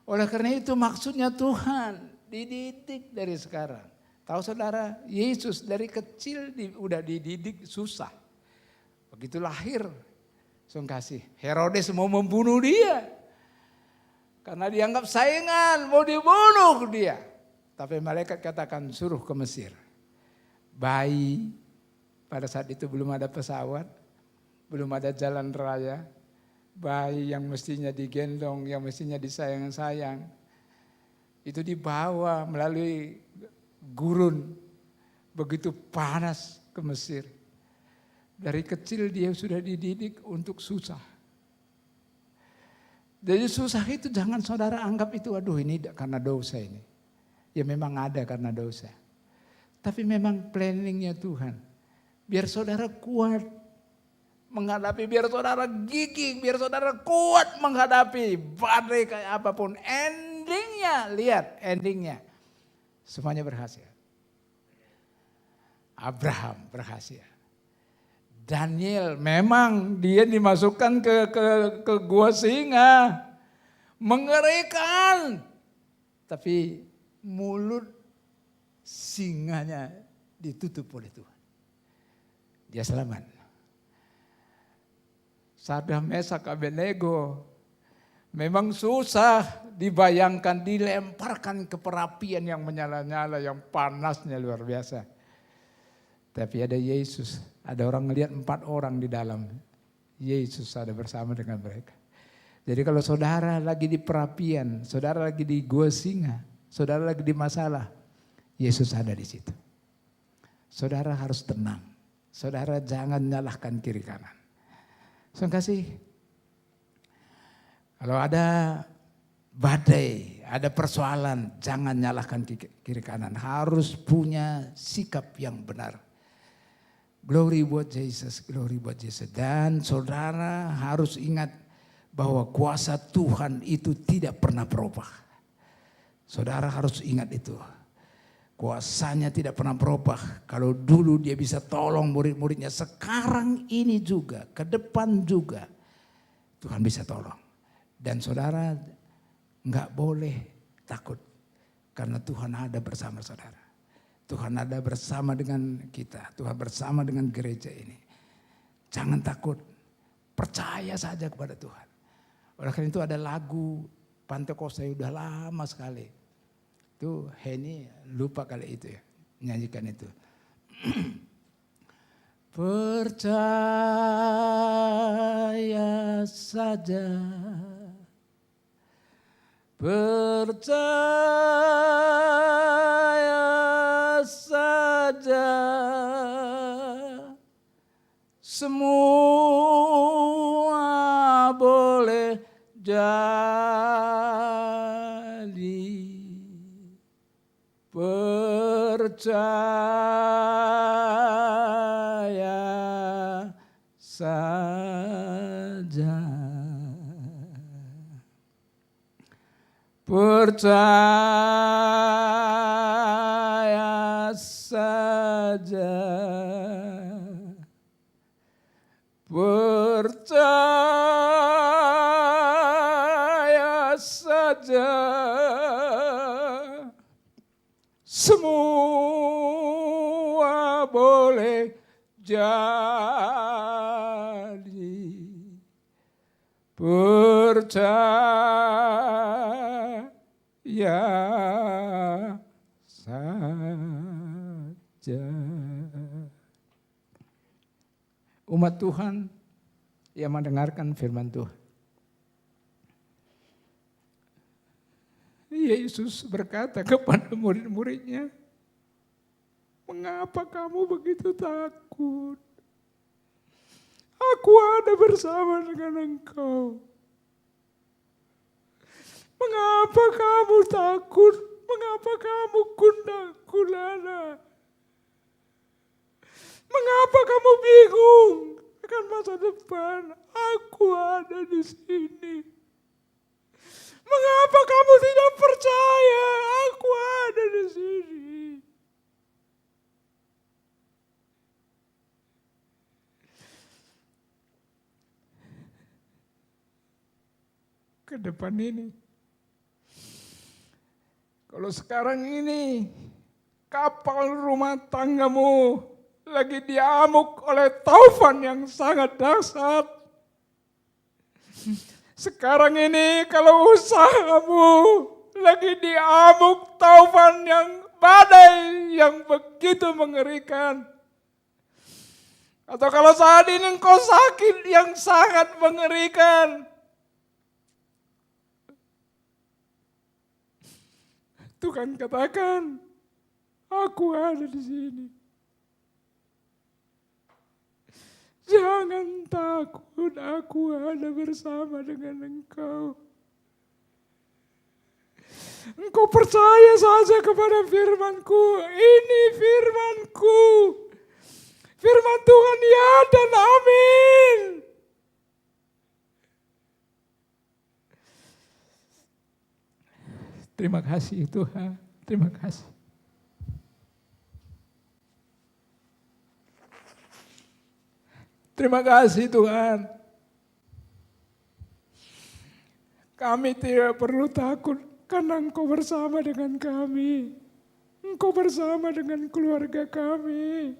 Oleh karena itu maksudnya Tuhan dididik dari sekarang. Tahu saudara, Yesus dari kecil udah dididik susah. Begitu lahir, langsung kasih. Herodes mau membunuh dia. Karena dianggap saingan, mau dibunuh dia. Tapi malaikat katakan suruh ke Mesir. Bayi, pada saat itu belum ada pesawat, belum ada jalan raya. Bayi yang mestinya digendong, yang mestinya disayang-sayang. Itu dibawa melalui gurun, begitu panas ke Mesir. Dari kecil dia sudah dididik untuk susah. Jadi susah itu jangan saudara anggap itu aduh ini karena dosa ini. Ya memang ada karena dosa. Tapi memang planningnya Tuhan. Biar saudara kuat menghadapi, biar saudara gigih, biar saudara kuat menghadapi badai kayak apapun. Endingnya, lihat endingnya. Semuanya berhasil. Abraham berhasil. Daniel memang dia dimasukkan ke gua singa. Mengerikan. Tapi mulut singanya ditutup oleh Tuhan. Dia selamat. Sadam Mesak Abednego memang susah dibayangkan, dilemparkan ke perapian yang menyala-nyala, yang panasnya luar biasa. Tapi ada Yesus, ada orang ngelihat 4 orang di dalam. Yesus ada bersama dengan mereka. Jadi kalau saudara lagi di perapian, saudara lagi di gua singa, saudara lagi di masalah, Yesus ada di situ. Saudara harus tenang, saudara jangan nyalahkan kiri kanan. Saudara kasih, kalau ada badai, ada persoalan, jangan nyalahkan kiri kanan. Harus punya sikap yang benar. Glory buat Yesus, glory buat Yesus. Dan saudara harus ingat bahwa kuasa Tuhan itu tidak pernah berubah. Saudara harus ingat itu. Kuasanya tidak pernah berubah. Kalau dulu dia bisa tolong murid-muridnya, sekarang ini juga, ke depan juga Tuhan bisa tolong. Dan saudara nggak boleh takut karena Tuhan ada bersama saudara. Tuhan ada bersama dengan kita, Tuhan bersama dengan gereja ini. Jangan takut, percaya saja kepada Tuhan. Oleh karena itu ada lagu Pantekosta udah lama sekali. Itu Henny lupa kali itu ya, nyanyikan itu. Percaya saja, percaya saja, semua boleh jadi. Percaya saja, percaya saja, percaya saja. Semua boleh jadi, percaya saja. Umat Tuhan, Ia mendengarkan firman Tuhan. Yesus berkata kepada murid-muridnya, "Mengapa kamu begitu takut? Aku ada bersama dengan engkau. Mengapa kamu takut? Mengapa kamu gundah gulana? Mengapa kamu bingung akan masa depan? Aku ada di sini. Mengapa kamu tidak percaya? Aku ada di sini." Ke depan ini, kalau sekarang ini kapal rumah tanggamu lagi diamuk oleh taufan yang sangat dahsyat. Sekarang ini kalau usahamu lagi diamuk taufan yang badai yang begitu mengerikan. Atau kalau saat ini engkau sakit yang sangat mengerikan. Tuhan katakan, aku ada di sini. Jangan takut, aku ada bersama dengan engkau. Engkau percaya saja kepada firman-Ku. Ini firman-Ku. Firman Tuhan ya dan amin. Terima kasih Tuhan, terima kasih. Terima kasih Tuhan. Kami tidak perlu takut karena Engkau bersama dengan kami. Engkau bersama dengan keluarga kami.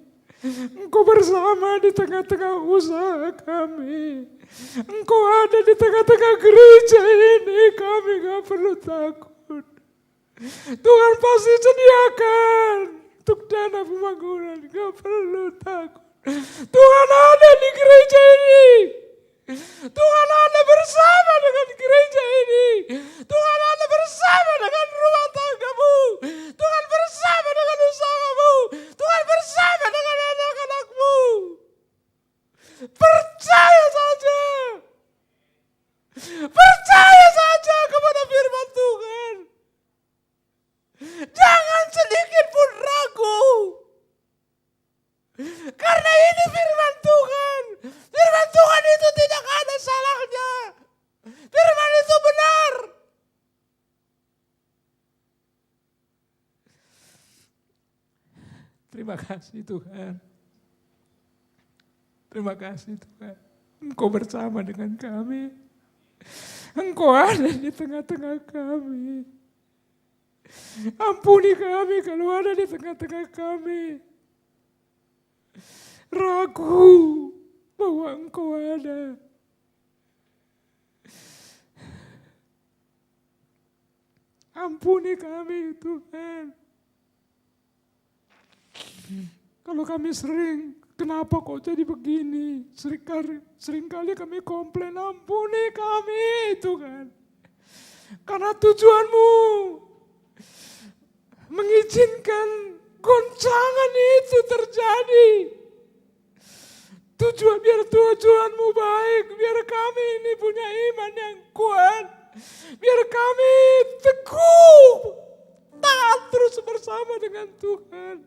Engkau bersama di tengah-tengah usaha kami. Engkau ada di tengah-tengah gereja ini, kami gak perlu takut. Tuhan pasti sediakan untuk dana pembangunan, gak perlu takut. Tuhan ada di gereja ini. Tuhan ada bersama dengan gereja ini. Tuhan ada bersama dengan rumah tanggamu. Tuhan bersama dengan usahamu. Tuhan bersama dengan anak-anakmu. Percaya saja. Percaya saja kepada firman Tuhan. Jangan sedikit pun ragu. Karena ini firman Tuhan. Firman Tuhan itu tidak ada salahnya. Firman itu benar. Terima kasih Tuhan. Terima kasih Tuhan. Engkau bersama dengan kami. Engkau ada di tengah-tengah kami. Ampuni kami kalau ada di tengah-tengah kami ragu bahwa Engkau ada. Ampuni kami Tuhan. Kalau kami sering, kenapa kok jadi begini? Seringkali kami komplain, ampuni kami Tuhan. Karena tujuanmu mengizinkan goncangan itu terjadi. Biar tujuanmu baik, biar kami ini punya iman yang kuat. Biar kami teguh, taat terus bersama dengan Tuhan.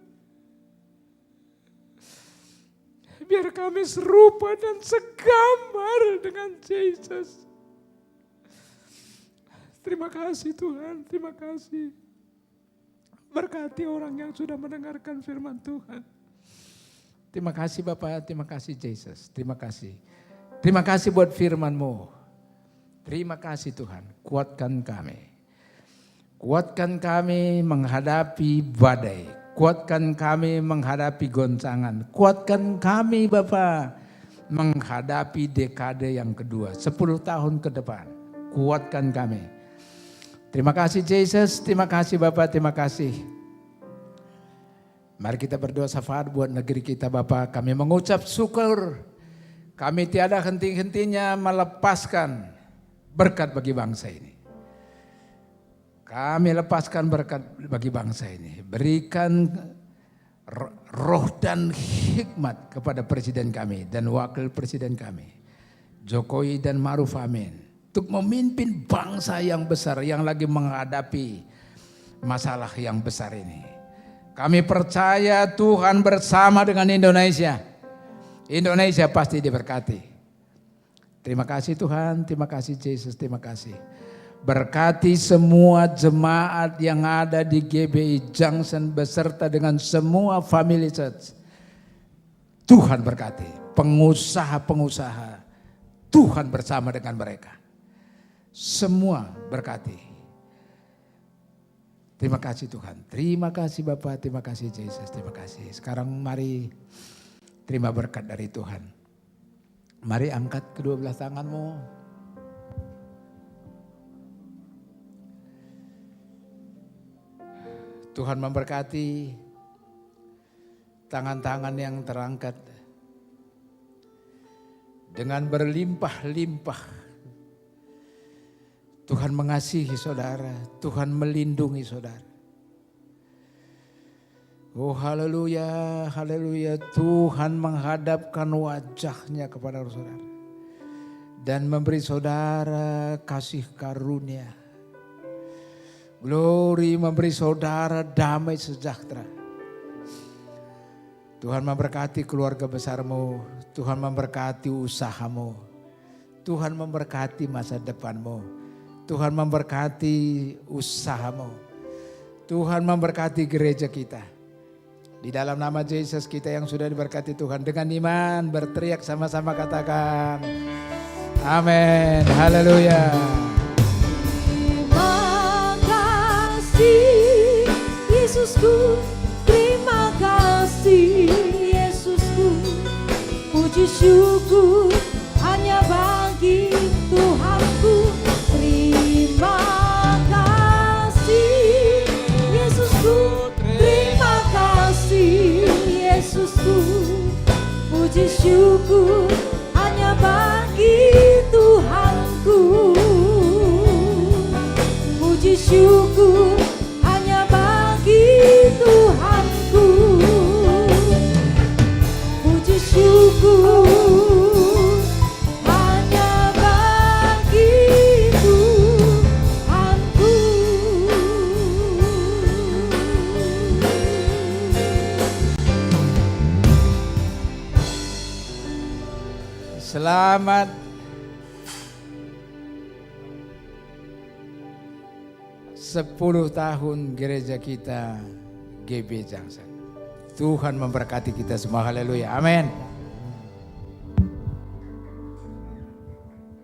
Biar kami serupa dan segambar dengan Yesus. Terima kasih Tuhan, terima kasih. Berkati orang yang sudah mendengarkan firman Tuhan. Terima kasih Bapak, terima kasih Yesus, terima kasih. Terima kasih buat firman-Mu. Terima kasih Tuhan, kuatkan kami. Kuatkan kami menghadapi badai. Kuatkan kami menghadapi goncangan. Kuatkan kami Bapak menghadapi dekade yang kedua. 10 tahun ke depan. Kuatkan kami. Terima kasih Yesus, terima kasih Bapak, terima kasih. Mari kita berdoa syafaat buat negeri kita Bapak. Kami mengucap syukur Kami tiada henti-hentinya melepaskan berkat bagi bangsa ini. Kami lepaskan berkat bagi bangsa ini. Berikan roh dan hikmat kepada presiden kami dan wakil presiden kami, Jokowi dan Ma'ruf Amin, untuk memimpin bangsa yang besar yang lagi menghadapi masalah yang besar ini. Kami percaya Tuhan bersama dengan Indonesia. Indonesia pasti diberkati. Terima kasih Tuhan, terima kasih Yesus, terima kasih. Berkati semua jemaat yang ada di GBI Junction beserta dengan semua family church. Tuhan berkati. Pengusaha-pengusaha, Tuhan bersama dengan mereka. Semua berkati. Terima kasih Tuhan. Terima kasih Bapak, terima kasih Yesus, terima kasih. Sekarang mari terima berkat dari Tuhan. Mari angkat kedua belah tanganmu. Tuhan memberkati tangan-tangan yang terangkat dengan berlimpah-limpah. Tuhan mengasihi saudara, Tuhan melindungi saudara. Oh haleluya, haleluya. Tuhan menghadapkan wajahnya kepada saudara dan memberi saudara kasih karunia. Glory, memberi saudara damai sejahtera. Tuhan memberkati keluarga besarmu, Tuhan memberkati usahamu, Tuhan memberkati masa depanmu, Tuhan memberkati usahamu, Tuhan memberkati gereja kita. Di dalam nama Yesus kita yang sudah diberkati Tuhan, dengan iman berteriak sama-sama katakan amin, haleluya. Terima kasih Yesusku, terima kasih Yesusku. Puji syukur hanya bagi Tuhanku. Terima kasih Yesusku, terima kasih Yesusku. Puji syukur hanya bagi Tuhanku. Puji syukur hanya bagi Tuhanku. Puji syukur hanya bagi Tuhanku. Selamat sepuluh tahun gereja kita GB Junction. Tuhan memberkati kita semua, haleluya, amin.